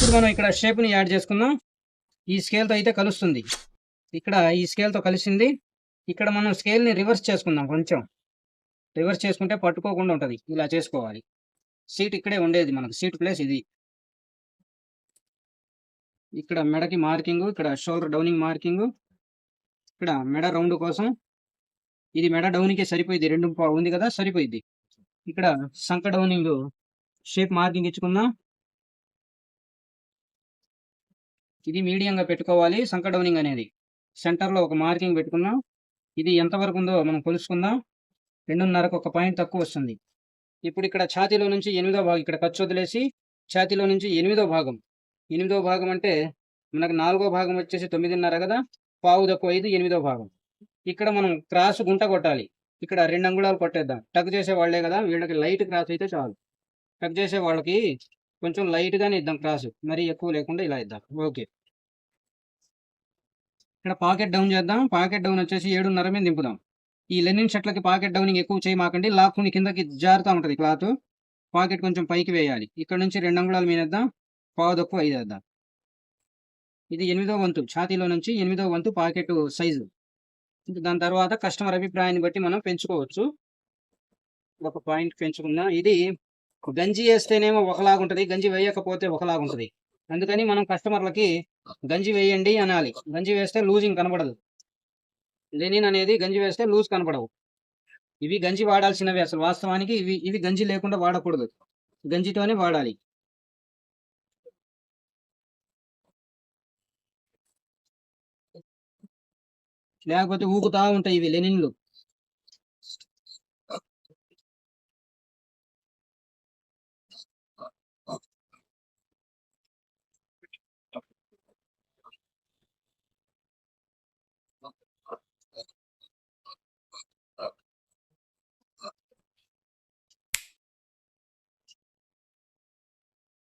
ఇప్పుడు మనం ఇక్కడ షేప్ని యాడ్ చేసుకుందాం. ఈ స్కేల్తో అయితే కలుస్తుంది. ఇక్కడ ఈ స్కేల్తో కలిసింది. ఇక్కడ మనం స్కేల్ని రివర్స్ చేసుకుందాం. కొంచెం రివర్స్ చేసుకుంటే పట్టుకోకుండా ఉంటుంది. ఇలా చేసుకోవాలి. సీట్ ఇక్కడే ఉండేది మనకు. సీట్ ప్లేస్ ఇది. ఇక్కడ మెడకి మార్కింగ్, ఇక్కడ షోల్డర్ డౌనింగ్ మార్కింగ్, ఇక్కడ మెడ రౌండ్ కోసం ఇది మెడ డౌన్కే సరిపోయింది. 2 ఉంది కదా, సరిపోయింది. ఇక్కడ సంక డౌనింగ్ షేప్ మార్కింగ్ ఇచ్చుకుందాం. ఇది మీడియంగా పెట్టుకోవాలి. సంక డౌనింగ్ అనేది సెంటర్లో ఒక మార్కింగ్ పెట్టుకున్నాం. ఇది ఎంతవరకు ఉందో మనం కొలుసుకుందాం. 2.5కు ఒక పాయింట్ తక్కువ వస్తుంది. ఇప్పుడు ఇక్కడ ఛాతీలో నుంచి 8వ భాగం, ఇక్కడ ఖర్చు వదిలేసి ఛాతీలో నుంచి 8వ భాగం. 8వ భాగం అంటే మనకు 4వ భాగం వచ్చేసి 9.5 కదా, పావు తక్కువ 5, 8వ భాగం. ఇక్కడ మనం క్రాస్ గుంట కొట్టాలి. ఇక్కడ 2 అంగుళాలు కొట్టేద్దాం. టక్ చేసే వాళ్ళే కదా, వీళ్ళకి లైట్ క్రాస్ అయితే చాలు. టక్ చేసే వాళ్ళకి కొంచెం లైట్గానే ఇద్దాం క్రాస్, మరీ ఎక్కువ లేకుండా ఇలా ఇద్దాం. ఓకే. ఇక్కడ పాకెట్ డౌన్ చేద్దాం. పాకెట్ డౌన్ వచ్చేసి 7.5 మీద దింపుదాం. ఈ లెనిన్ షర్ట్లకి పాకెట్ డౌనింగ్ ఎక్కువ చేయమాకండి. లాక్కుని కిందకి జారుతూ ఉంటుంది క్లాత్. పాకెట్ కొంచెం పైకి వేయాలి. ఇక్కడ నుంచి 2 అంగుళాలు మీనేద్దాం. పావు తక్కువ 5 వేద్దాం. ఇది 8వ వంతు. ఛాతీలో నుంచి 8వ వంతు పాకెట్ సైజు. దాని తర్వాత కస్టమర్ అభిప్రాయాన్ని బట్టి మనం పెంచుకోవచ్చు. ఒక పాయింట్ పెంచుకుందాం. ఇది గంజి వేస్తేనేమో ఒకలాగుంటుంది, గంజి వేయకపోతే ఒకలాగుంటుంది. అందుకని మనం కస్టమర్లకి గంజి వేయండి అనాలి. గంజి వేస్తే లూజింగ్ కనబడదు. లెనిన్ అనేది గంజి వేస్తే లూజ్ కనపడవు. ఇవి గంజి వాడాల్సినవి. అసలు వాస్తవానికి ఇవి గంజి లేకుండా వాడకూడదు, గంజితోనే వాడాలి. లేకపోతే ఊగుతా ఉంటాయి ఇవి లెనిన్లు.